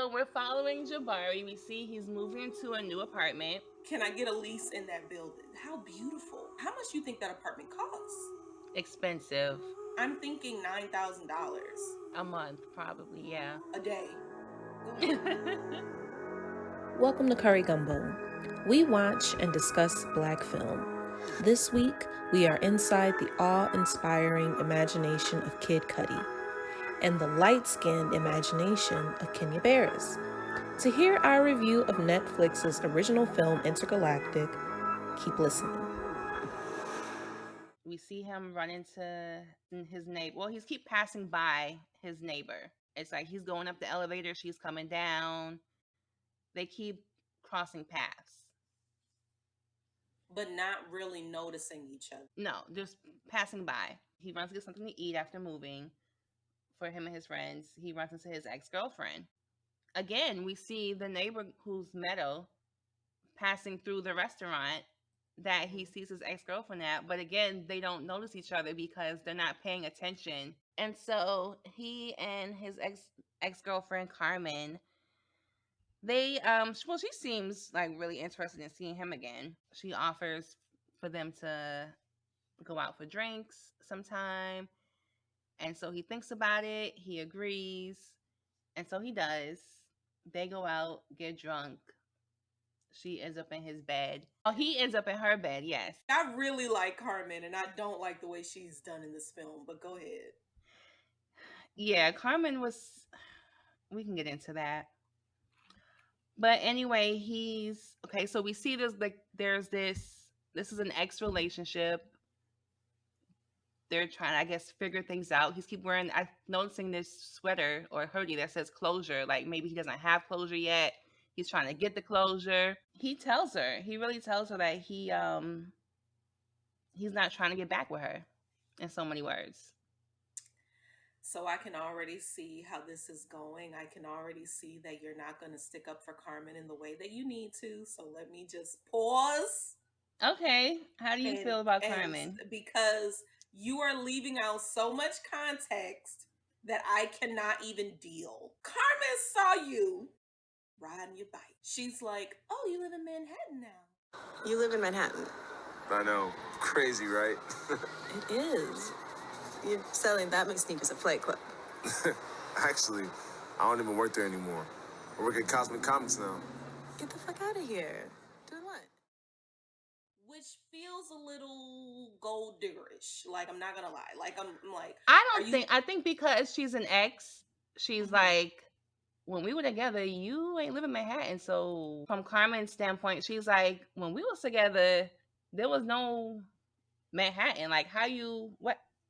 So we're following Jabari. We see he's moving into a new apartment. Can I get a lease in that building? How beautiful. How much do you think that apartment costs? Expensive. I'm thinking $9,000 A month, probably, yeah. a day. Go ahead. Welcome to Curry Gumbo. We watch and discuss Black film. This week, we are inside the awe-inspiring imagination of Kid Cudi and the light-skinned imagination of Kenya Barris. To hear our review of Netflix's original film, Intergalactic, keep listening. We see him run into his neighbor. Well, he's keep passing by his neighbor. It's like he's going up the elevator, she's coming down. They keep crossing paths. But not really noticing each other. No, just passing by. He runs to get something to eat after moving for him and his friends. He runs into his ex-girlfriend. Again, we see the neighbor who's Meadow passing through the restaurant that he sees his ex-girlfriend at, but again, they don't notice each other because they're not paying attention. And so he and his ex-girlfriend Carmen, they well, she seems like really interested in seeing him again. She offers for them to go out for drinks sometime. And so he thinks about it, he agrees, and so he does. They go out, get drunk. She ends up in his bed. Oh, he ends up in her bed, yes. I really like Carmen, and I don't like the way she's done in this film, but go ahead. Yeah, Carmen was. We can get into that. But anyway, he's okay. So we see this like there's this. This is an ex relationship. They're trying, I guess, figure things out. He's keep wearing. I'm noticing this sweater or hoodie that says closure. Like maybe he doesn't have closure yet. He's trying to get the closure. He tells her. He really tells her that he's not trying to get back with her. In so many words. So I can already see how this is going. I can already see that you're not going to stick up for Carmen in the way that you need to. So let me just pause. Okay. How do you feel about Carmen? Because you are leaving out so much context that I cannot even deal. Carmen saw you riding your bike. She's like, "Oh, you live in Manhattan now." You live in Manhattan. I know. Crazy, right? It is. You're selling that many sneakers at Play Club. Actually, I don't even work there anymore. I work at Cosmic Comics now. Get the fuck out of here. Doing what? Which feels a little gold diggerish. Like, I'm not gonna lie. Like, I'm like, I think because she's an ex, she's like, when we were together, you ain't living in Manhattan. So from Carmen's standpoint, she's like, when we was together, there was no Manhattan. Like, how you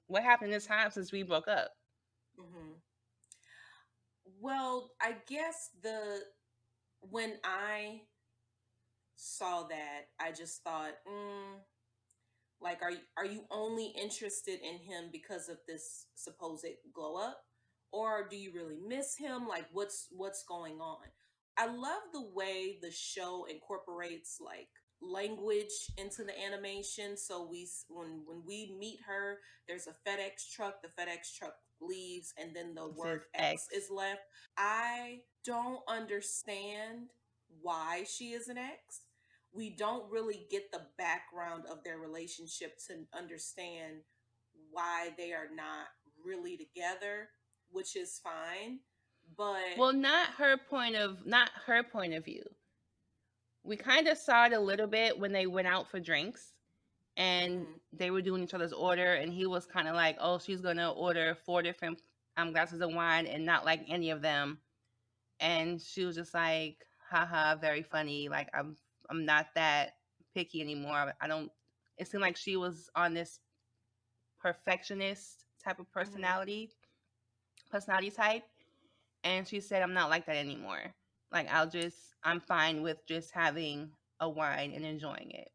what happened this time since we broke up? Mm-hmm. Well, I guess when I saw that, I just thought, like, are you only interested in him because of this supposed glow up, or do you really miss him? Like, what's going on? I love the way the show incorporates like language into the animation. So when we meet her, there's a FedEx truck. The FedEx truck leaves, and then the word X is left. I don't understand why she is an X. We don't really get the background of their relationship to understand why they are not really together, which is fine. But Well, not her point of view. We kind of saw it a little bit when they went out for drinks and they were doing each other's order, and he was kind of like, oh, she's gonna order 4 different glasses of wine and not like any of them. And she was just like, haha, very funny. Like, I'm not that picky anymore. I don't. It seemed like she was on this perfectionist type of personality type, and she said, I'm not like that anymore. Like, I'm fine with just having a wine and enjoying it.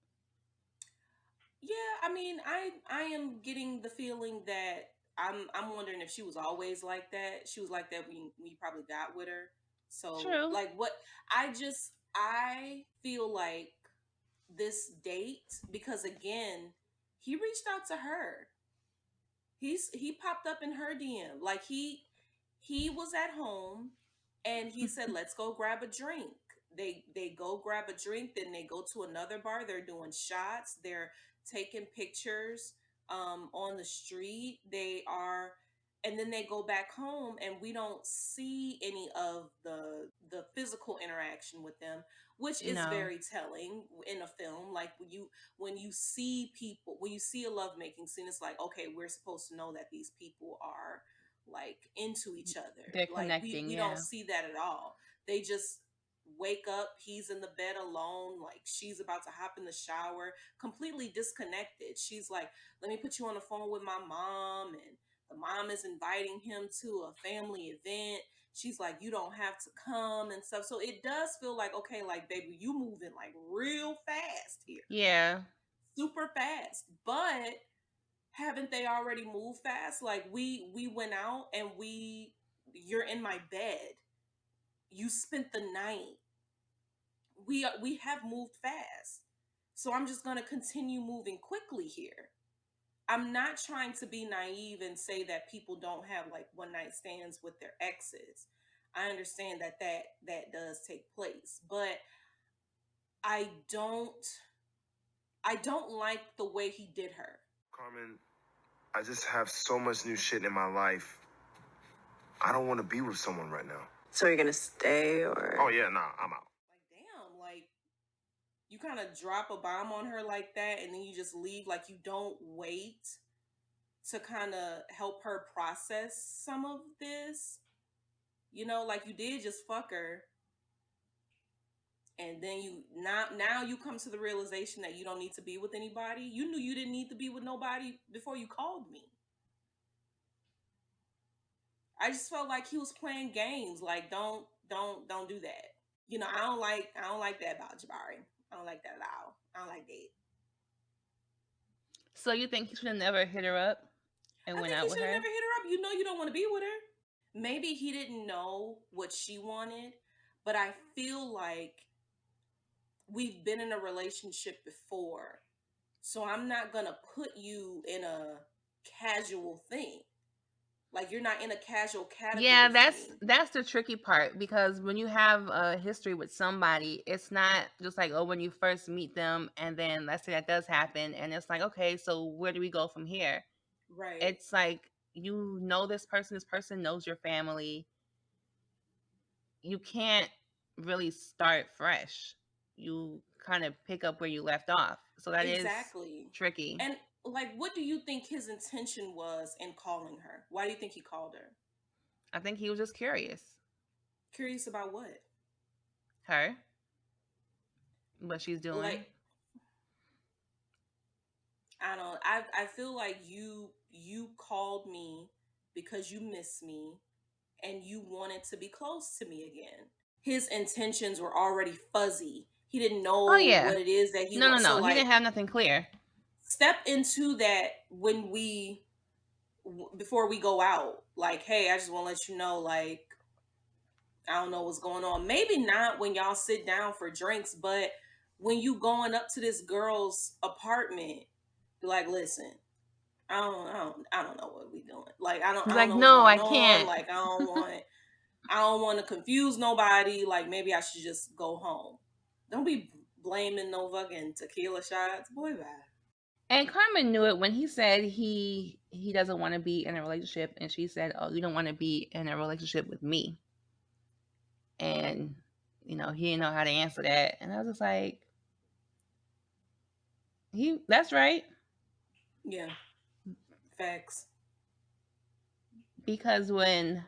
Yeah, I mean, I am getting the feeling that I'm wondering if she was always like that. She was like that when we probably got with her. So True. like what I feel like this date, because again, he reached out to her. He popped up in her DM. Like he was at home And he said, let's go grab a drink. They go grab a drink, then they go to another bar. They're doing shots. They're taking pictures on the street. And then they go back home, and we don't see any of the physical interaction with them, which is No. very telling in a film. Like when you see people, when you see a lovemaking scene, it's like, okay, we're supposed to know that these people are like into each other. They're Like connecting, we yeah. don't see that at all. They just wake up, he's in the bed alone, like she's about to hop in the shower, completely disconnected. She's like, let me put you on the phone with my mom, and the mom is inviting him to a family event. She's like, you don't have to come and stuff. So it does feel like, okay, like, baby, you moving like real fast here. Yeah. Super fast. But haven't they already moved fast? Like we went out and you're in my bed. You spent the night. We have moved fast. So I'm just going to continue moving quickly here. I'm not trying to be naive and say that people don't have like one night stands with their exes. I understand that does take place, but I don't like the way he did her. Carmen, I just have so much new shit in my life. I don't want to be with someone right now. So you're gonna stay, or? Oh yeah, nah, I'm out. Like, damn, like you kind of drop a bomb on her like that, and then you just leave. Like, you don't wait to kind of help her process some of this. You know, like you did just fuck her, and then you now you come to the realization that you don't need to be with anybody. You knew you didn't need to be with nobody before you called me. I just felt like he was playing games. Like, don't do that. You know, I don't like that about Jabari. I don't like that at all. I don't like that. So you think he should have never hit her up and went out with her? I think he should have never hit her up. You know you don't want to be with her. Maybe he didn't know what she wanted, but I feel like we've been in a relationship before. So I'm not going to put you in a casual thing. Like, you're not in a casual category. Yeah, that's the tricky part, because when you have a history with somebody, it's not just like, oh, when you first meet them and then let's say that does happen and it's like, okay, so where do we go from here? Right. It's like, you know, this person knows your family. You can't really start fresh. You kind of pick up where you left off. So that exactly. is tricky. And like, what do you think his intention was in calling her? Why do you think he called her? I think he was just curious. Curious about what? Her. What she's doing. Like, I don't know. I feel like you called me because you miss me and you wanted to be close to me again. His intentions were already fuzzy. He didn't know what it is that he wants. No. So, he didn't have nothing clear. Step into that before we go out. Like, hey, I just want to let you know, like, I don't know what's going on. Maybe not when y'all sit down for drinks, but when you going up to this girl's apartment, be like, listen, I don't know what we doing. Like, I don't know what's going on. Like, I don't want to confuse nobody. Like, maybe I should just go home. Don't be blaming no fucking tequila shots. Boy, bye. And Carmen knew it when he said he doesn't want to be in a relationship, and she said, oh, you don't want to be in a relationship with me. And, you know, he didn't know how to answer that. And I was just like, that's right. Yeah. Facts. Because when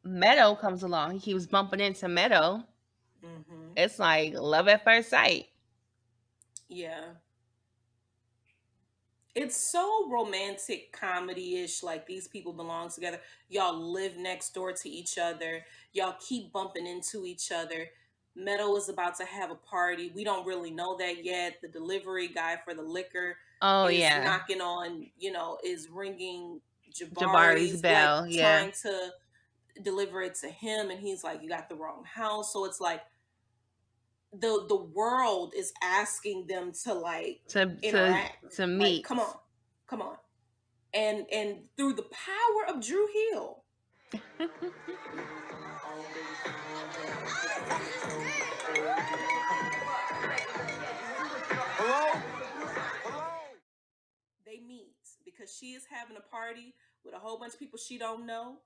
Meadow comes along, he keeps bumping into Meadow. Mm-hmm. It's like love at first sight. Yeah. It's so romantic comedy-ish, like these people belong together. Y'all live next door to each other. Y'all keep bumping into each other. Meadow is about to have a party. We don't really know that yet. The delivery guy for the liquor is knocking on, is ringing Jabari's bell. Like, trying to deliver it to him, and he's like, you got the wrong house. So it's like, the world is asking them to like interact, to meet. Like, come on, and through the power of Drew Hill, she is having a party with a whole bunch of people she don't know.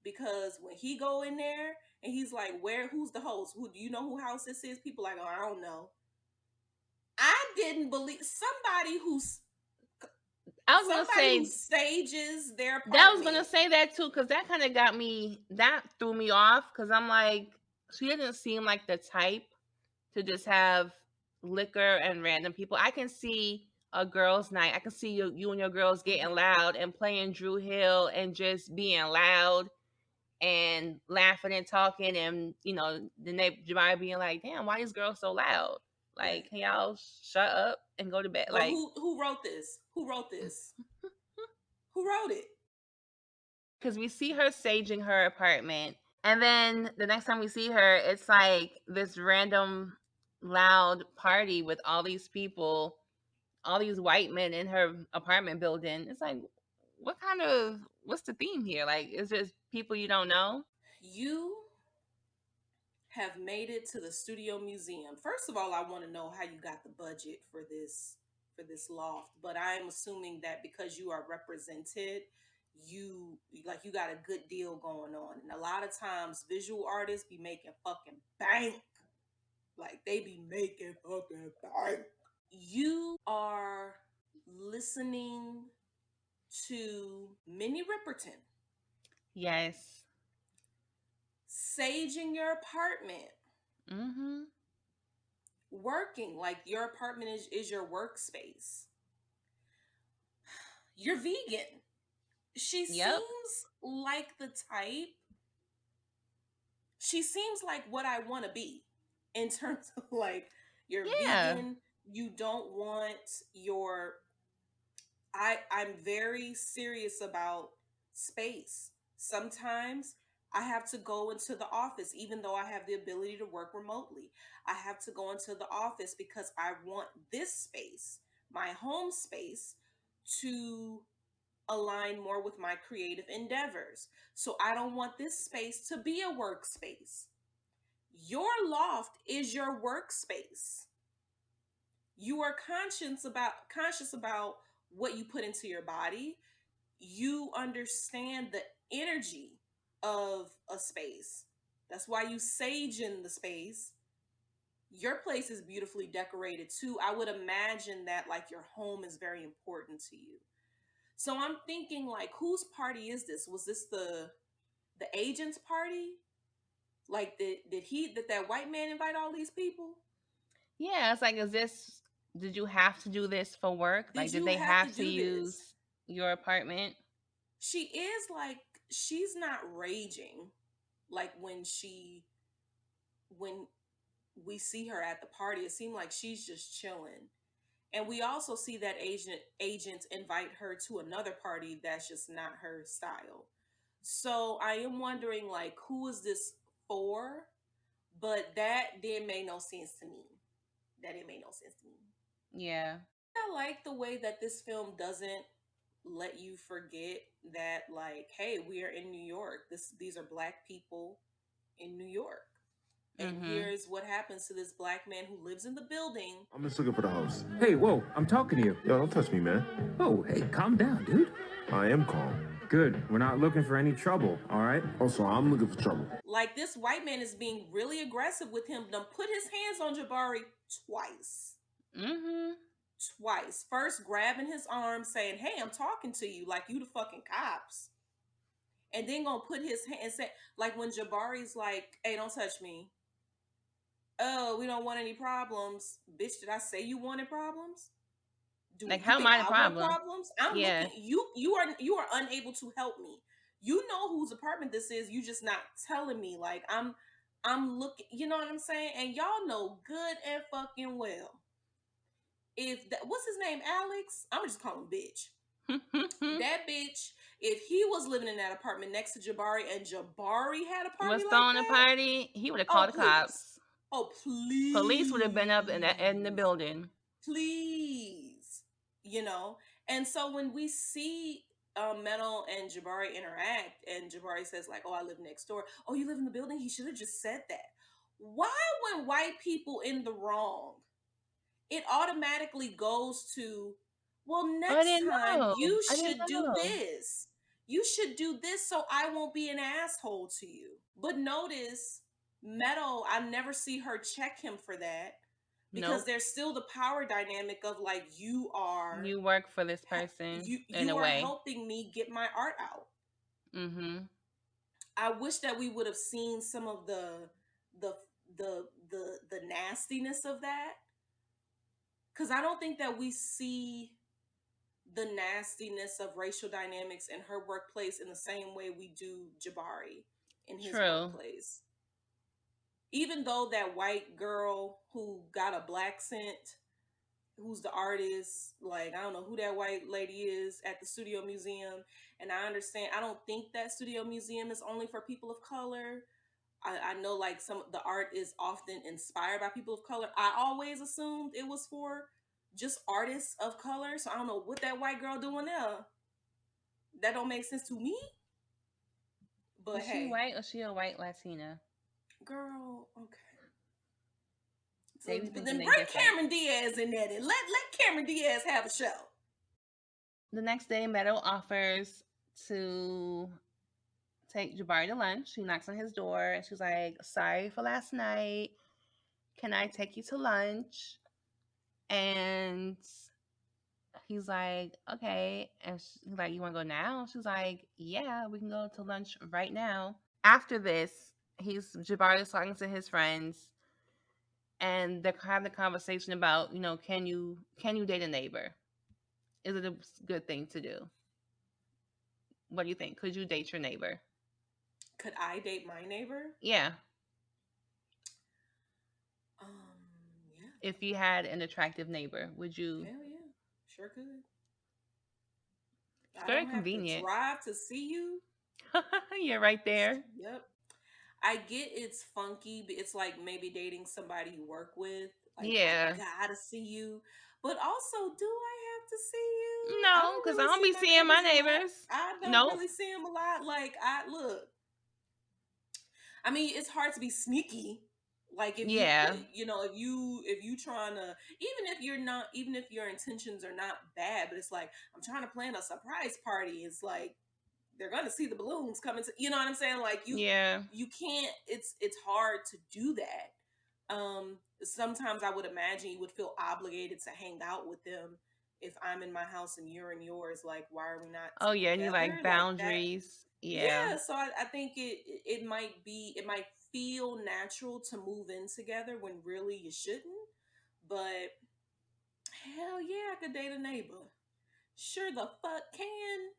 Because when he go in there and he's like, who's the host? Who do you know who house this is? People like, oh, I don't know. I didn't believe somebody who stages their apartment. That was gonna say that too, because that kind of that threw me off, because I'm like, she didn't seem like the type to just have liquor and random people. I can see a girls' night. I can see you and your girls getting loud and playing Drew Hill and just being loud and laughing and talking, and the neighbor Jabari being like, "Damn, why these girls so loud? Like, can y'all shut up and go to bed?" But like, who wrote this? Who wrote this? Who wrote it? Because we see her saging her apartment, and then the next time we see her, it's like this random loud party with all these people, all these white men in her apartment building. It's like, what's the theme here? Like, it's just people you don't know. You have made it to the studio museum. First of all, I want to know how you got the budget for this loft, but I'm assuming that because you are represented, you got a good deal going on. And a lot of times visual artists be making fucking bank. Like, they be making fucking bank. You are listening to Minnie Riperton. Yes. Saging your apartment. Mm-hmm. Working, like your apartment is your workspace. You're vegan. She seems like the type. She seems like what I want to be in terms of like, you're vegan. You don't want your. I'm very serious about space. Sometimes I have to go into the office, even though I have the ability to work remotely. I have to go into the office because I want this space, my home space, to align more with my creative endeavors. So I don't want this space to be a workspace. Your loft is your workspace. You are conscious about what you put into your body. You understand the energy of a space. That's why you sage in the space. Your place is beautifully decorated too. I would imagine that like your home is very important to you. So I'm thinking, like, whose party is this? Was this the agent's party? Like, did that white man invite all these people? Yeah, it's like, did you have to do this for work? Like, did they have to use your apartment? She is like, she's not raging like when we see her at the party. It seemed like she's just chilling. And we also see that agents invite her to another party that's just not her style. So I am wondering, like, who is this for? But that didn't make no sense to me. Yeah. I like the way that this film doesn't let you forget that, like, hey, we are in New York. These are Black people in New York. And here's what happens to this Black man who lives in the building. I'm just looking for the host. Hey, whoa, I'm talking to you. Yo, don't touch me, man. Oh, hey, calm down, dude. I am calm. Good. We're not looking for any trouble, all right? Also, I'm looking for trouble. Like, this white man is being really aggressive with him. Done put his hands on Jabari twice. Twice. First, grabbing his arm, saying, hey, I'm talking to you like you the fucking cops. And then gonna put his hand and say, like, when Jabari's like, hey, don't touch me. Oh, we don't want any problems. Bitch, did I say you wanted problems? Like, how am I the problem? Problems? I'm looking. You are unable to help me. You know whose apartment this is. You just not telling me. Like, I'm looking. You know what I'm saying? And y'all know good and fucking well. What's his name? Alex? I'm just calling him bitch. That bitch. If he was living in that apartment next to Jabari and Jabari had a party, was throwing a party, he would have called the cops. Oh, please. Police would have been up in the building. Please. You know? And so when we see Meadow and Jabari interact, and Jabari says, like, oh, I live next door. Oh, you live in the building? He should have just said that. Why, when white people in the wrong, it automatically goes to, well, Oh, I next didn't time know. you I didn't should do know. this. You should do this so I won't be an asshole to you. But notice, Meadow, I never see her check him for that because Nope. there's still the power dynamic of like You work for this person in you a are way. helping me get my art out. Mm-hmm. I wish that we would have seen some of the the nastiness of that, because I don't think that we see the nastiness of racial dynamics in her workplace in the same way we do Jabari in his True. workplace. Even though that white girl who got a black scent, who's the artist, like I don't know who that white lady is at the Studio Museum, and I understand, I don't think that Studio Museum is only for people of color. I know like some the art is often inspired by people of color. I always assumed it was for just artists of color, so I don't know what that white girl doing there. That don't make sense to me. But Is she hey, white or she a white Latina? girl, okay. So, They be but thinking then they bring different. Cameron Diaz in there and let Cameron Diaz have a show. The next day, Meadow offers to take Jabari to lunch. She knocks on his door and she's like, "Sorry for last night. Can I take you to lunch?" And he's like, "Okay." And he's like, "You want to go now?" She's like, "Yeah, we can go to lunch right now." After this, Jabari is talking to his friends, and they're having a conversation about, can you date a neighbor? Is it a good thing to do? What do you think? Could you date your neighbor? Could I date my neighbor? Yeah. Um, yeah. If you had an attractive neighbor, would you? Hell yeah. Sure could. It's I very don't have to convenient. drive to see you. You're right there. Yep. I get it's funky, but it's like maybe dating somebody you work with. Like, Yeah. I gotta see you. But also, do I have to see you? I No, don't because I really don't see be my seeing my neighbors a lot. neighbors. I don't Nope. really see them a lot. Like, I mean, it's hard to be sneaky. Like if you, Yeah. if you trying to, even if your intentions are not bad, but it's like, I'm trying to plan a surprise party. It's like, they're gonna see the balloons coming to, you know what I'm saying? Like Yeah. you can't, it's hard to do that. Sometimes I would imagine you would feel obligated to hang out with them if I'm in my house and you're in yours. Like, why are we not Oh, yeah. And you together like like that? boundaries. Yeah. Yeah, so I think it might feel natural to move in together when really you shouldn't. But hell yeah, I could date a neighbor. Sure the fuck can.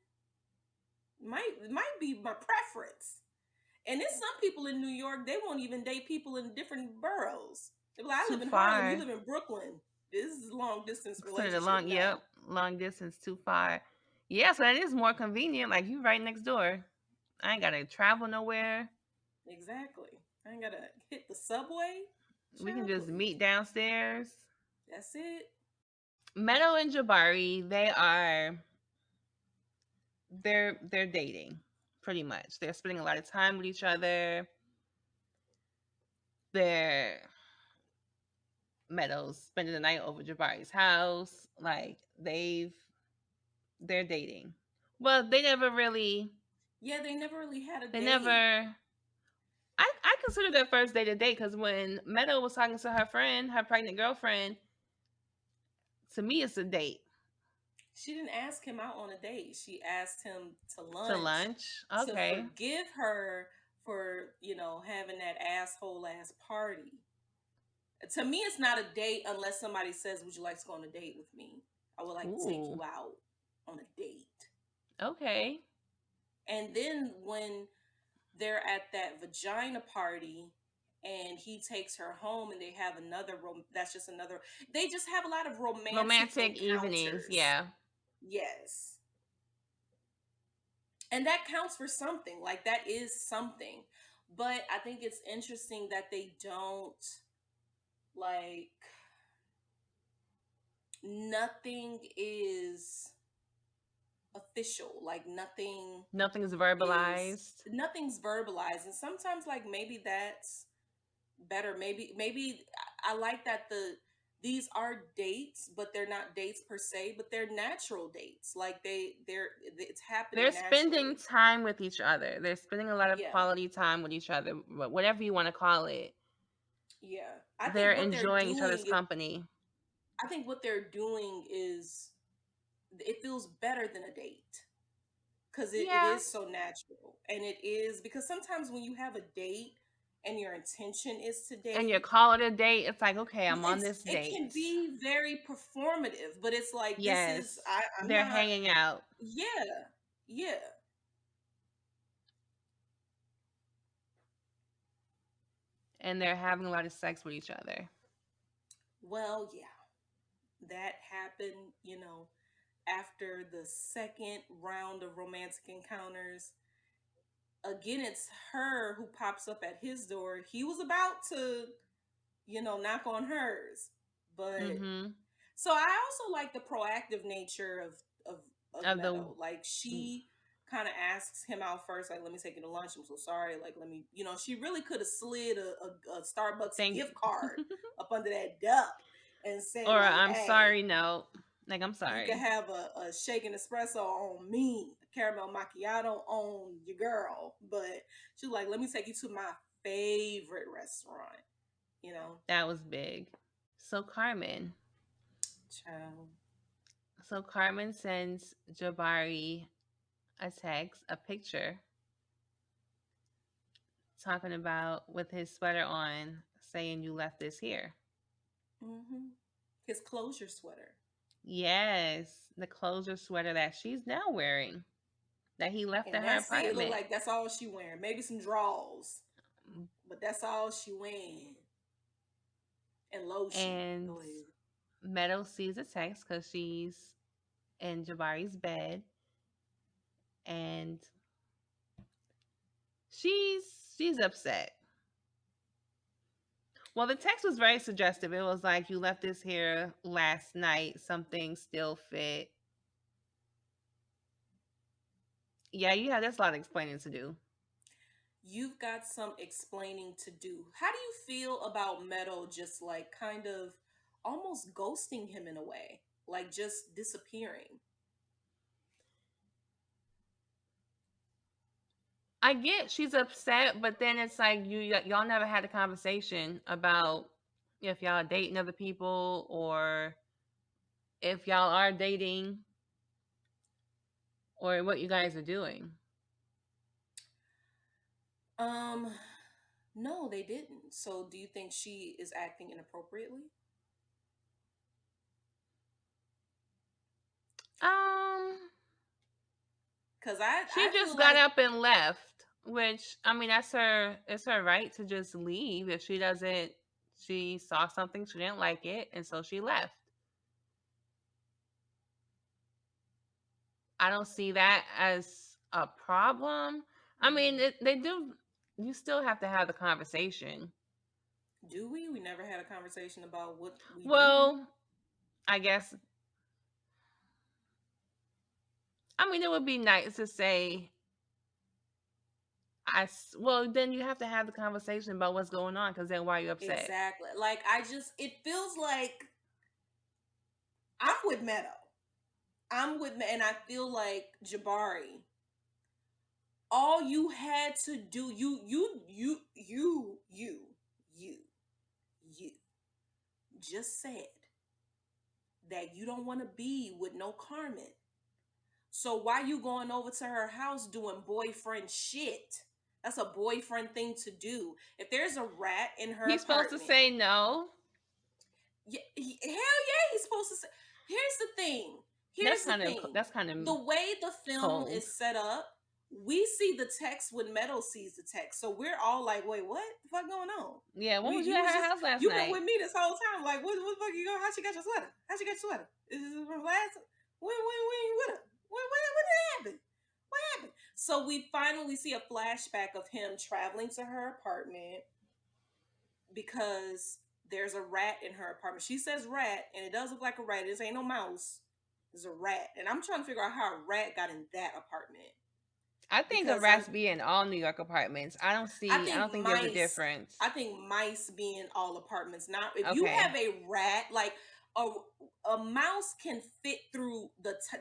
Might be my preference. And there's some people in New York, they won't even date people in different boroughs. They're like, I Too live in Harlem, you far. live in Brooklyn. This is a long distance Consider the relationship now. long distance too far. Yeah, so that is more convenient. Like you right next door. I ain't gotta travel nowhere. Exactly. I ain't gotta hit the subway. We can Child, just please. meet downstairs. That's it. Meadow and Jabari, they're dating pretty much. They're spending a lot of time with each other. They're Meadows spending the night over Jabari's house. Like they're dating. Well, they never really. Yeah, they never really had a They date. never. I consider their first date a date because when Meadow was talking to her friend, her pregnant girlfriend, to me it's a date. She didn't ask him out on a date. She asked him to To lunch lunch. to Okay. forgive her for, having that asshole ass party. To me, it's not a date unless somebody says, "Would you like to go on a date with me? I would like to take Ooh. you out on a date." Okay. And then when they're at that vagina party and he takes her home and they have that's just another, they just have a lot of romantic evenings. encounters. Yeah. Yes. And that counts for something. Like that is something. But I think it's interesting that they don't, like, nothing is official. Like Nothing's verbalized. nothing's verbalized. And sometimes like maybe that's better. Maybe I like that these are dates, but they're not dates per se, but they're natural dates. Like it's happening They're spending naturally. time with each other. They're spending a lot of Yeah. quality time with each other, whatever you want to call it. Yeah. I They're think what they're enjoying each other's doing is company. I think what they're doing is it feels better than a date because it Yeah. is so natural. And it is because sometimes when you have a date and your intention is to And you date, call it a date, it's like, okay, I'm on this it date. can be very performative, but it's like this Yes. is I'm They're not. hanging out. Yeah. Yeah. And they're having a lot of sex with each other. Well, yeah. That happened, after the second round of romantic encounters. Again, it's her who pops up at his door. He was about to, knock on hers. But Mm-hmm. so I also like the proactive nature of Of the Meadow. Like she kind of asks him out first, like, let me take you to lunch. I'm so sorry. Like, let me, she really could have slid a Starbucks thing. gift card up under that duck and said, Or like, I'm hey, sorry, no. Like, I'm you can sorry. have a shaken espresso on me, a caramel macchiato on your girl. But she's like, let me take you to my favorite restaurant, That was big. So Carmen. Child. So Carmen sends Jabari a text, a picture, talking about with his sweater on, saying you left this here. Mm-hmm. His closure sweater. Yes, the closure sweater that she's now wearing, that he left And at her that's it. It looked apartment. like that's all she wearing. Maybe some drawers. But that's all she wearing. And lotion. And Go ahead. Meadow sees the text because she's in Jabari's bed, and she's she's upset. Well, the text was very suggestive. It was like, you left this here last night. Something still fit. Yeah, there's a lot of explaining to do. You've got some explaining to do. How do you feel about Meadow just like kind of almost ghosting him in a way? Like just disappearing? I get she's upset, but then it's like y'all never had a conversation about if y'all are dating other people or if y'all are dating or what you guys are doing. No, they didn't. So do you think she is acting inappropriately? Um, Because she I just feel got like up and left, which I mean it's her right to just leave if she saw something, she didn't like it, and so she left. I don't see that as a problem. I mean, they do. You still have to have the conversation. do we? We never had a conversation about what we doing. Well, I guess. I mean, it would be nice to say. Well, then you have to have the conversation about what's going on, because then why are you upset? Exactly. Like it feels like I'm with Meadow. And I feel like Jabari. All you had to do, you just said that you don't want to be with no Carmen. So why you going over to her house doing boyfriend shit? That's a boyfriend thing to do. If there's a rat in her He's supposed to apartment, say no. yeah, hell yeah, he's supposed to say. Here's the thing. Here's the thing. That's kind of The way the film cold. is set up, we see the text when Meadow sees the text, so we're all like, "Wait, what the fuck going on?" Yeah, when was you You at was her just house last you've been night? with me this whole time. Like, what the fuck you going? How she got your sweater? How she got your sweater? Is this from last? When you with her? When did it happen? What happened? So we finally see a flashback of him traveling to her apartment because there's a rat in her apartment. She says rat, and it does look like a rat. This ain't no mouse. It's a rat. And I'm trying to figure out how a rat got in that apartment. I think the because rats be in all New York apartments. I think don't think there's a mice. difference. I think mice be in all apartments. Now, if you Okay. have a rat, like a mouse can fit through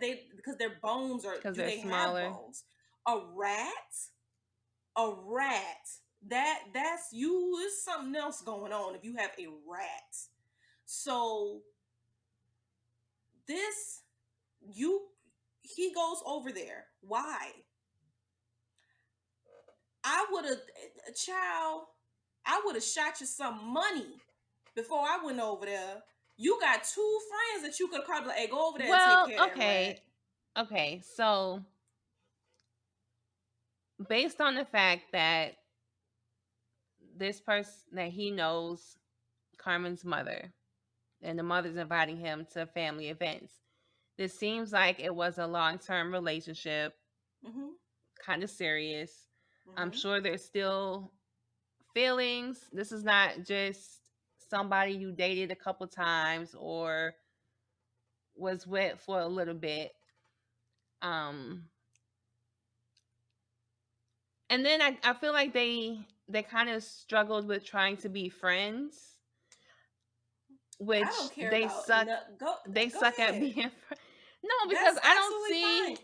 they because their bones are. Because Do they're they have smaller. bones? A rat. That's you. There's something else going on if you have a rat. So this you he goes over there. Why? I would have, child, I would have shot you some money before I went over there. You got two friends that you could call, like, hey, go over there and take Well, care of that rat. okay. So based on the fact that this person that he knows Carmen's mother, and the mother's inviting him to family events. This seems like it was a long-term relationship, Mm-hmm. kind of serious. I'm Mm-hmm. sure there's still feelings. This is not just somebody you dated a couple times or was with for a little bit. Um and then I feel like they kind of struggled with trying to be friends, I which don't care about they go suck at ahead. being no, because That's absolutely fine.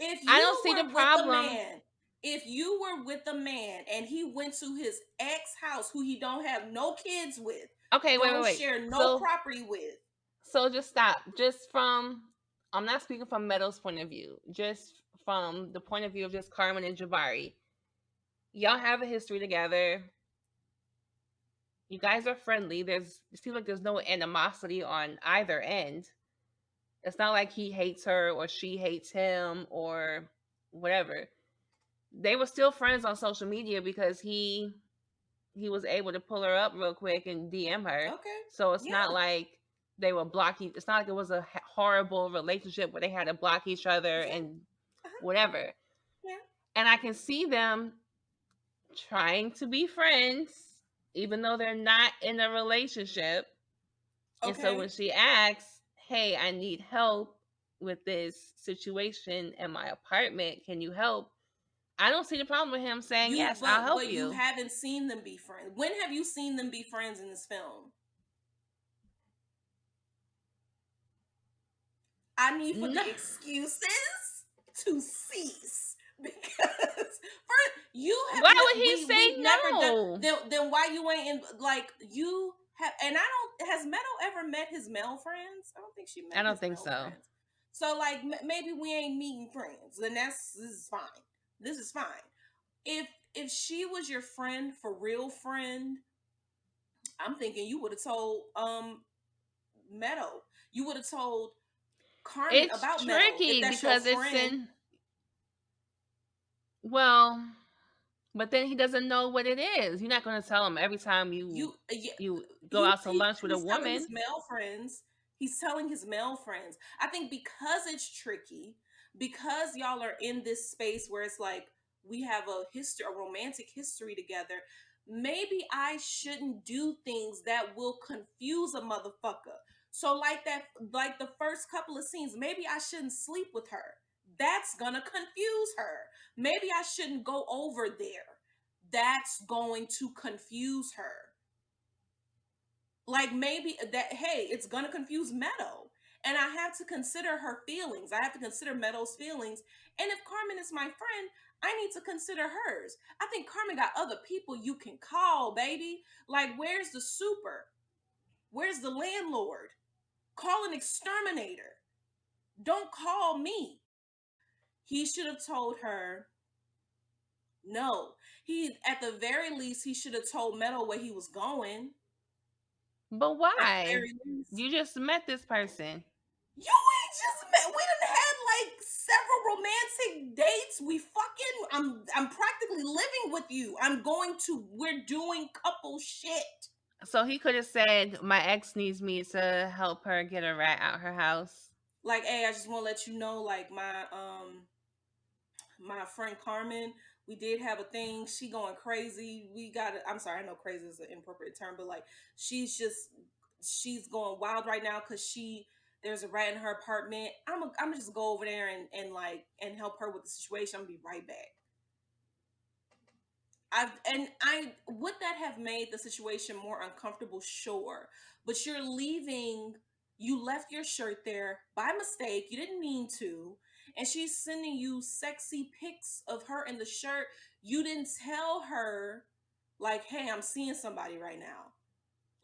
If I you don't see the were with a problem. man, if you were with a man and he went to his ex house who he don't have no kids with, Okay, don't wait. share no So property with. just stop. Just from I'm not speaking from Meadow's point of view. Just from the point of view of just Carmen and Jabari. Y'all have a history together. You guys are friendly. It seems like there's no animosity on either end. It's not like he hates her or she hates him or whatever. They were still friends on social media because he was able to pull her up real quick and DM her. Okay. So it's Yeah. not like they were blocking. It's not like it was a horrible relationship where they had to block each other Yeah. and whatever. Yeah. And I can see them trying to be friends, even though they're not in a relationship. And so Okay. when she asks, "Hey, I need help with this situation in my apartment. Can you help?" I don't see the problem with him saying, You "Yes, I'll but help but you you." haven't seen them be friends. When have you seen them be friends in this film? I need for No. the excuses to cease because first you have Why would he say we've never no? done then why you ain't in like you have and I don't has Meadow ever met his male friends? I don't think she met I don't his think male so. friends. So like maybe we ain't meeting friends, and this is fine. This is fine. If she was your friend for real friend, I'm thinking you would have told Meadow. You would have told Carmen It's about Meadow if tricky that's your because it's friend. in but then he doesn't know what it is. You're not going to tell him every time Yeah, you go out to lunch with a he's telling his woman. male friends. He's telling his male friends. I think because it's tricky, because y'all are in this space where it's like we have a romantic history together. Maybe I shouldn't do things that will confuse a motherfucker. So like the first couple of scenes, maybe I shouldn't sleep with her. That's gonna confuse her. Maybe I shouldn't go over there. That's going to confuse her. Like maybe that, hey, it's gonna confuse Meadow. And I have to consider her feelings. I have to consider Meadow's feelings. And if Carmen is my friend, I need to consider hers. I think Carmen got other people you can call, baby. Like, where's the super? Where's the landlord? Call an exterminator. Don't call me. He should have told her no. He, at the very least, he should have told Meadow where he was going. But At the why? very least. You just met this person. You ain't just met. We done had like several romantic dates. We fucking. I'm practically living with you. I'm going to. We're doing couple shit. So he could have said, "My ex needs me to help her get a rat out her house." Like, hey, I just want to let you know, like my friend Carmen, we did have a thing. She going crazy. We got. I'm sorry, I know crazy is an inappropriate term, but like she's going wild right now because there's a rat in her apartment. I'm gonna just go over there and help her with the situation. I'm gonna be right back. I would that have made the situation more uncomfortable? Sure, but you're leaving. You left your shirt there by mistake. You didn't mean to, and she's sending you sexy pics of her in the shirt. You didn't tell her, like, "Hey, I'm seeing somebody right now."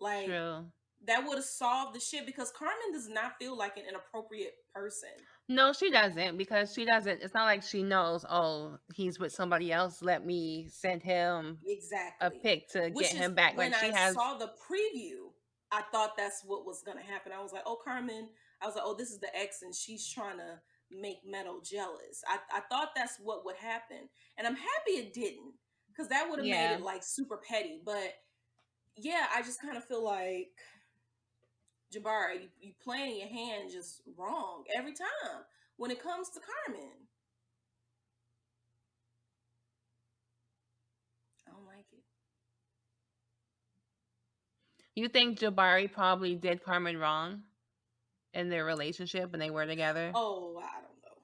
Like, True. that would have solved the shit, because Carmen does not feel like an inappropriate person. No, she doesn't, because she doesn't. It's not like she knows, oh, he's with somebody else. Let me send him a Exactly. pic to Which get is him back. when Like, she I has, saw the preview, I thought that's what was going to happen. I was like, oh, Carmen, I was like, oh, this is the ex and she's trying to make Meadow jealous. I thought that's what would happen. And I'm happy it didn't, because that would have made yeah. it like super petty. But yeah, I just kind of feel like, Jabari, you playing your hand just wrong every time when it comes to Carmen. I don't like it. You think Jabari probably did Carmen wrong in their relationship when they were together? Oh, I don't know.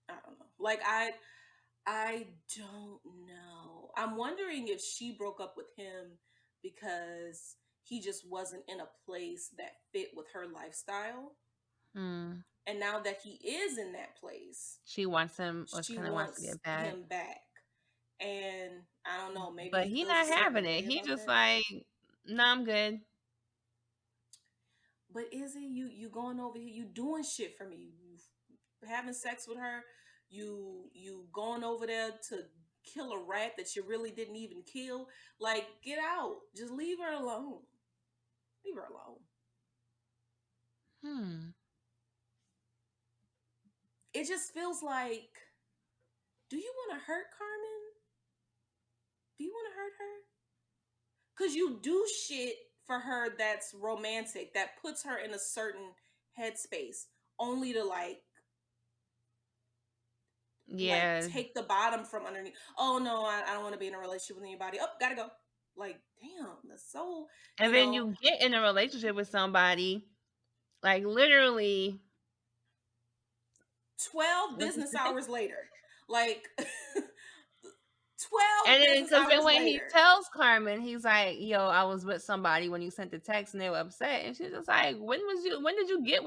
I don't know. Like, I don't know. I'm wondering if she broke up with him because he just wasn't in a place that fit with her lifestyle. Hmm. And now that he is in that place, She wants him, or she kind of wants to wants get back. him back. And I don't know, maybe But he he feels a not certain having it. way He about just that. like, nah, I'm good. But is it you going over here, you doing shit for me, you having sex with her, you going over there to kill a rat that you really didn't even kill? Like, get out. Just leave her alone. Leave her alone. Hmm. It just feels like, do you want to hurt Carmen? Do you want to hurt her? Because you do shit for her that's romantic, that puts her in a certain headspace, only to Yeah. take the bottom from underneath. Oh no, I don't want to be in a relationship with anybody. Oh, gotta go. Like, damn, that's so, And then you get in a relationship with somebody, like literally 12 what's business this? hours later. Like 12 And then, business because then hours when he later. tells Carmen, he's like, "Yo, I was with somebody when you sent the text, and they were upset." And she's just like, "When did you get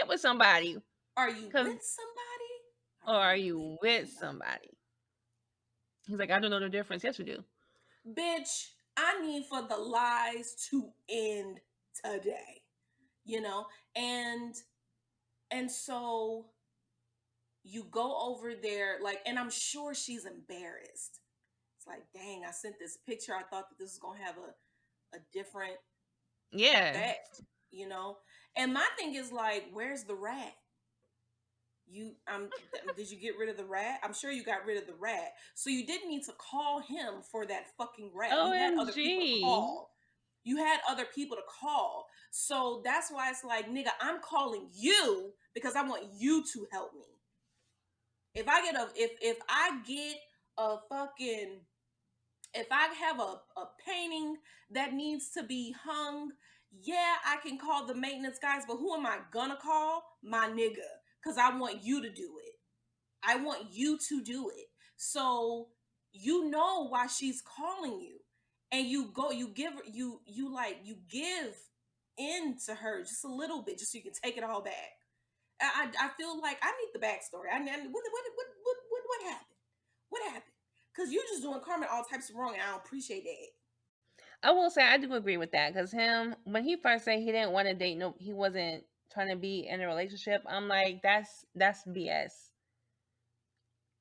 with somebody? Are you Cause with somebody? or Are are you you with with somebody? somebody?" He's like, "I don't know the difference." Yes, you do. Bitch, I need for the lies to end today. You know? And so you go over there, like, and I'm sure she's embarrassed. It's like, dang, I sent this picture. I thought that this was gonna have a different Yeah. effect, you know? And my thing is like, where's the rat? You did you get rid of the rat? I'm sure you got rid of the rat. So you didn't need to call him for that fucking rat. You had other people to OMG. call. You had other people to call. So that's why it's like, nigga, I'm calling you because I want you to help me. If I get a fucking if I have a painting that needs to be hung, yeah, I can call the maintenance guys, but who am I gonna call? My nigga. Because I want you to do it. I want you to do it. So you know why she's calling you. And you give her, you give in to her just a little bit, just so you can take it all back. I feel like I need the backstory. What happened? What happened? Because you're just doing Carmen all types of wrong, and I don't appreciate that. I will say I do agree with that, because him, when he first said he didn't want to date, no, he wasn't trying to be in a relationship. I'm like, that's BS.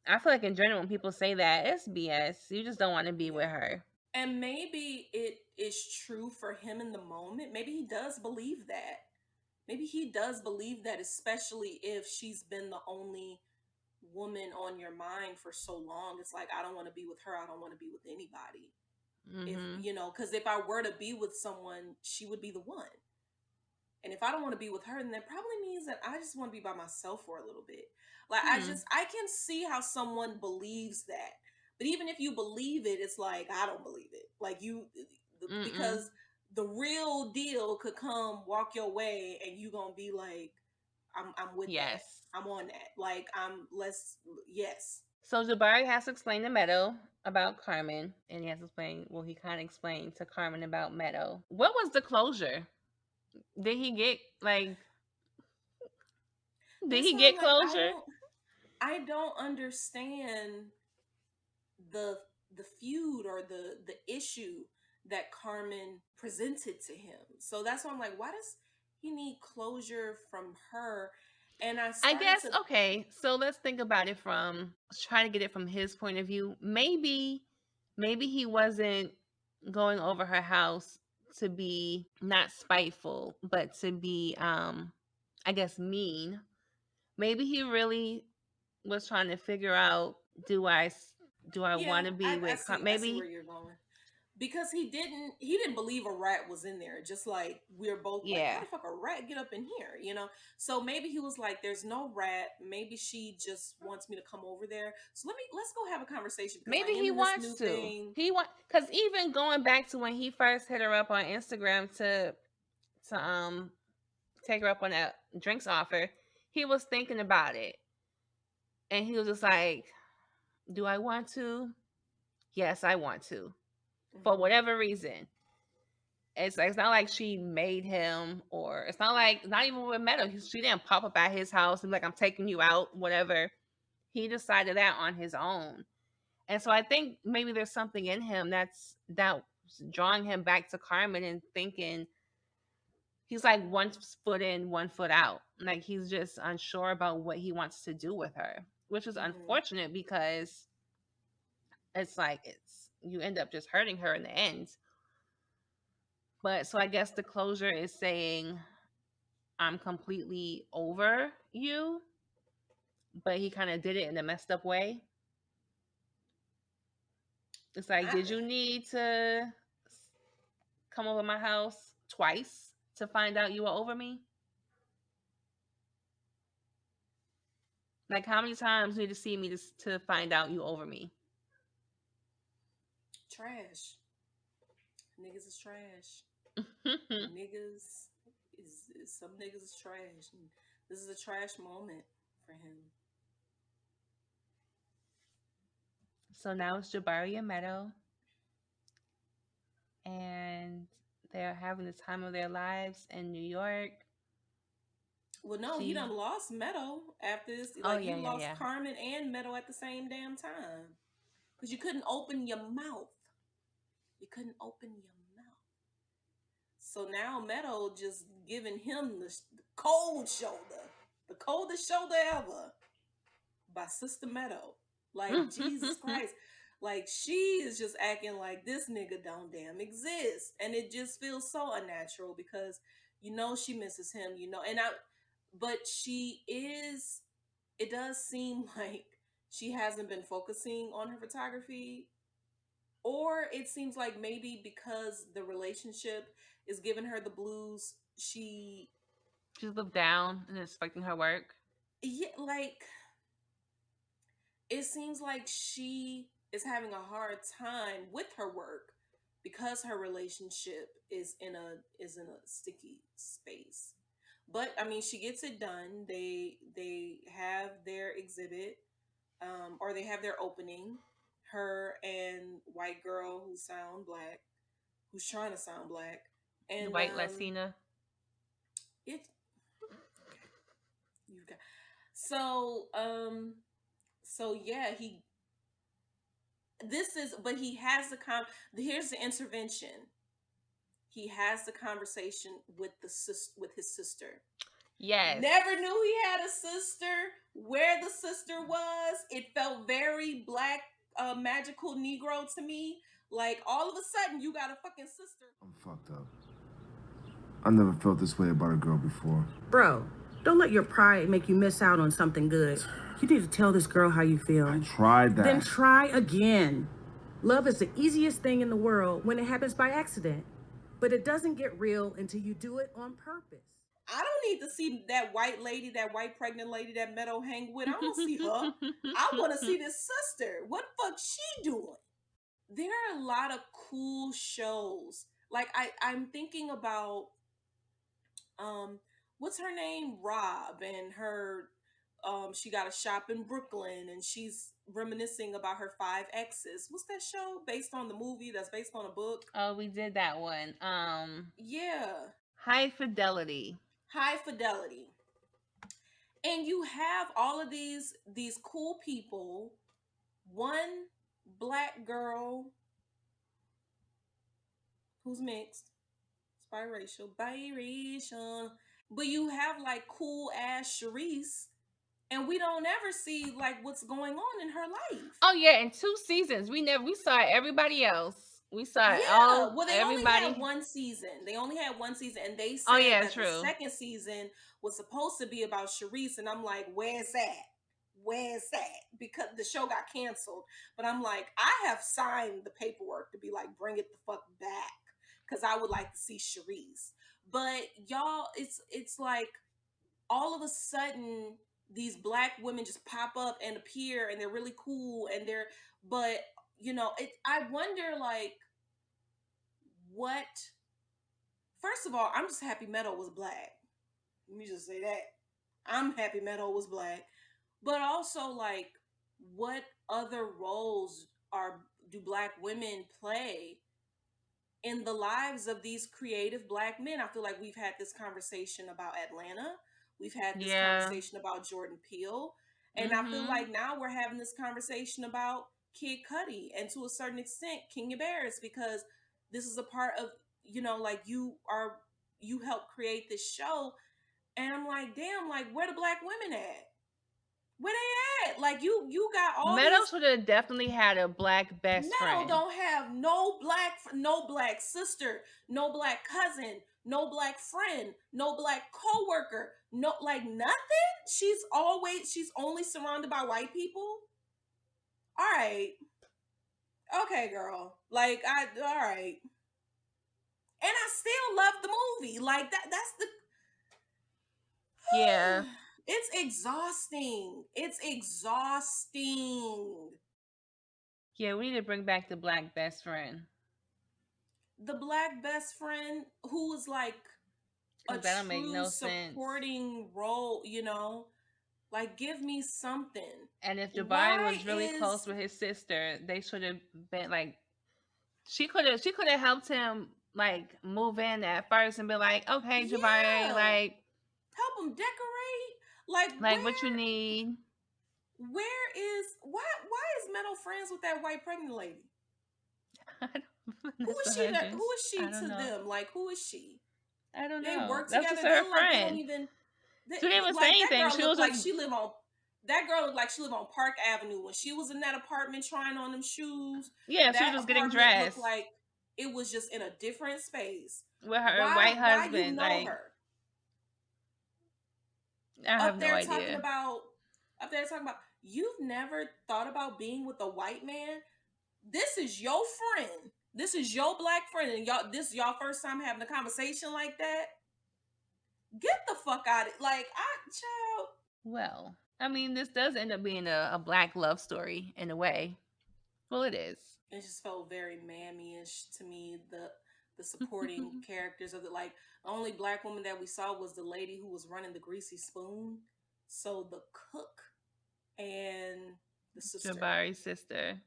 I feel like in general, when people say that, it's BS. You just don't want to be Yeah. with her. And maybe it is true for him in the moment. Maybe he does believe that. Maybe he does believe that, especially if she's been the only woman on your mind for so long. It's like, I don't want to be with her. I don't want to be with anybody. If, Mm-hmm. because if I were to be with someone, she would be the one. And if I don't want to be with her, then that probably means that I just want to be by myself for a little bit. Like, I can see how someone believes that. But even if you believe it, it's like, I don't believe it. Like, because the real deal could come, walk your way, and you gonna be like, I'm with Yes. that. I'm on that. Like, yes. So Jabari has to explain to Meadow about Carmen, and he has to explain. Well, he kind of explained to Carmen about Meadow. What was the closure? Did he get like? Did That's he why I'm get like, closure? I don't understand the the feud or the issue that Carmen presented to him. So that's why I'm like, why does he need closure from her? And I I started guess to, okay. So let's think about it from try to get it from his point of view. Maybe he wasn't going over her house to be not spiteful, but to be I guess mean. Maybe he really was trying to figure out do I yeah, want to be I with I see where maybe you're going. Because he didn't believe a rat was in there, just like we're both like, how yeah. the fuck a rat get up in here? So maybe he was like, there's no rat, maybe she just wants me to come over there, so let's go have a conversation because I Maybe am he in this wants new to. thing. He want cuz even going back to when he first hit her up on Instagram to take her up on that drinks offer, he was thinking about it. And he was just like, "Do I want to? Yes, I want to." For Hmm. whatever reason. It's not like she made him, or it's not like not even with Meadow. She didn't pop up at his house and be like, "I'm taking you out," whatever. He decided that on his own. And so I think maybe there's something in him that's drawing him back to Carmen and thinking he's like one foot in, one foot out. Like he's just unsure about what he wants to do with her, which is Hmm. unfortunate because it's like you end up just hurting her in the end. But so I guess the closure is saying I'm completely over you, but he kind of did it in a messed up way. It's like, I, did you need to come over my house twice to find out you were over me? Like, how many times you need to see me to find out you over me? trash. Niggas is trash. Niggas some niggas is trash, and this is a trash moment for him. So now it's Jabari and Meadow, and they're having the time of their lives in New York. Well, no, he She, done lost Meadow after this. oh Like, yeah, you yeah, lost yeah. Carmen and Meadow at the same damn time because you couldn't open your mouth. You couldn't open your mouth. So now Meadow just giving him the cold shoulder, the coldest shoulder ever by Sister Meadow. Like, Jesus Christ. Like, she is just acting like this nigga don't damn exist. And it just feels so unnatural because she misses him, but it does seem like she hasn't been focusing on her photography, or it seems like maybe because the relationship is giving her the blues, She's looked down and expecting her work. yeah, like, it seems like she is having a hard time with her work because her relationship is in a sticky space. But I mean, she gets it done. They have their exhibit, or they have their opening. Her and white girl who's trying to sound black, The and white Latina. it you got so yeah, he has here's the intervention. He has the conversation with his sister. Yes. Never knew he had a sister. Where the sister was, it felt very black, magical Negro to me. Like, all of a sudden, you got a fucking sister. I'm fucked up. I never felt this way about a girl before. Bro, don't let your pride make you miss out on something good. You need to tell this girl how you feel. I tried that. Then try again. Love is the easiest thing in the world when it happens by accident. But it doesn't get real until you do it on purpose. I don't need to see that white lady, that white pregnant lady that Meadow hang with. I don't see her. I want to see this sister. What the fuck she doing? There are a lot of cool shows. Like, I'm thinking about what's her name? Rob and her she got a shop in Brooklyn, and she's reminiscing about her 5 exes. What's that show based on the movie that's based on a book? Oh, we did that one. Yeah, High Fidelity. High Fidelity. And you have all of these cool people, one black girl who's mixed, it's biracial, but you have like cool ass Charisse, and we don't ever see like what's going on in her life. Oh yeah, in 2 seasons we saw everybody else. We saw Yeah, well, they only everybody. had one season. And they said Oh yeah, that true. the second season was supposed to be about Charisse, and I'm like, where's that? Where's that? Because the show got canceled. But I'm like, I have signed the paperwork to be like, bring it the fuck back, because I would like to see Charisse. But y'all, it's like all of a sudden these black women just pop up and appear, and they're really cool, and but I wonder, like, what. First of all, I'm just happy Meadow was black. Let me just say that. I'm happy Meadow was black. But also, like, what other roles do black women play in the lives of these creative black men? I feel like we've had this conversation about Atlanta. We've had this conversation about Jordan Peele. And I feel like now we're having this conversation about Kid Cudi, and to a certain extent, Kenya Barris, because this is a part of, like, you helped create this show. And I'm like, damn, like, where the black women at? Where they at? Like, you got all Meadow these. should have definitely had a black best friend. Meadow don't have no black sister, no black cousin, no black friend, no black coworker, no, like, nothing. She's only surrounded by white people. All right, okay, girl. Like, all right. And I still love the movie. Like, that's the. Yeah. It's exhausting. It's exhausting. Yeah, we need to bring back the black best friend. The black best friend who was like a that'll make true no supporting role, like, give me something. And if Jabari was really close with his sister, they should have been like, she could have helped him, like, move in at first and be like, okay, Jabari, like, help him decorate, like what you need. Why is Meadow friends with that white pregnant lady? Who is she to them? Like, who is she? I don't know. They work That's together. just her Like, friend. they don't even. She didn't even say anything. She looked like she lived on. That girl looked like she lived on Park Avenue when she was in that apartment trying on them shoes. Yeah, she was just getting dressed. Looked like it was just in a different space with her white husband. Why you know like, her? I have no idea. Up there talking about, you've never thought about being with a white man? This is your friend. This is your black friend, and this is y'all first time having a conversation like that? Get the fuck out of it. Like, child. Well, I mean, this does end up being a black love story in a way. Well, it is. It just felt very mammy-ish to me. The supporting characters of it. Like, the only black woman that we saw was the lady who was running the Greasy Spoon. So the cook and the sister. Jabari's sister.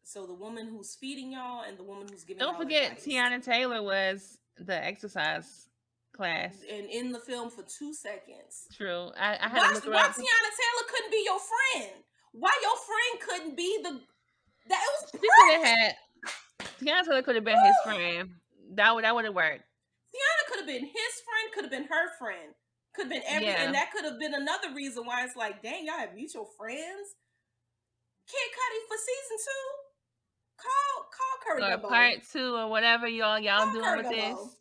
So the woman who's feeding y'all and the woman who's giving. Don't forget, advice. Tiana Taylor was the exercise class, and in the film for 2 seconds. True. I had to look her why up. Tiana Taylor couldn't be your friend? Why your friend couldn't be the? That it was. She could have had. Tiana Taylor could have been his friend. That would have worked. Tiana could have been his friend. Could have been her friend. Could have been and that could have been another reason why it's like, dang, y'all have mutual friends. Kid Cudi for season 2. Call Curry Gumbo. Part 2 or whatever y'all doing Curry with Gumbo. this.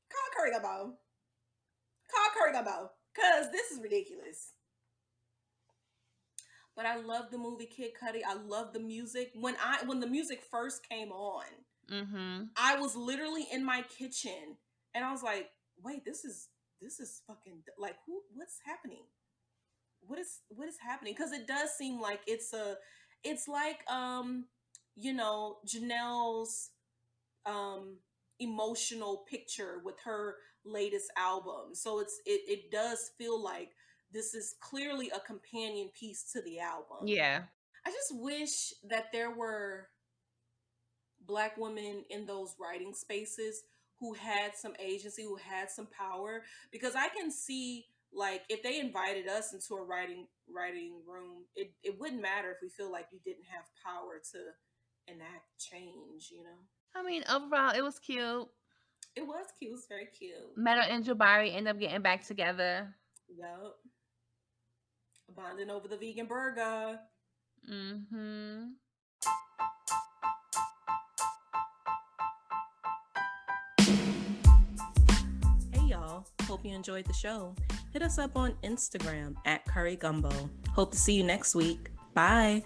Call Curry Gumbo. Call Curry Gumbo. Cause this is ridiculous. But I love the movie Kid Cudi. I love the music. When the music first came on, I was literally in my kitchen and I was like, wait, this is fucking, like, what's happening? What is happening? Because it does seem like it's like Janelle's emotional picture with her latest album. So it does feel like this is clearly a companion piece to the album. Yeah. I just wish that there were Black women in those writing spaces who had some agency, who had some power, because I can see, like, if they invited us into a writing room, it wouldn't matter if we feel like we didn't have power to enact change, you know? I mean, overall, it was cute. It was cute. It was very cute. Meadow and Jabari end up getting back together. Yup. Bonding over the vegan burger. Mm-hmm. Hey y'all, hope you enjoyed the show. Hit us up on Instagram at Curry Gumbo. Hope to see you next week. Bye.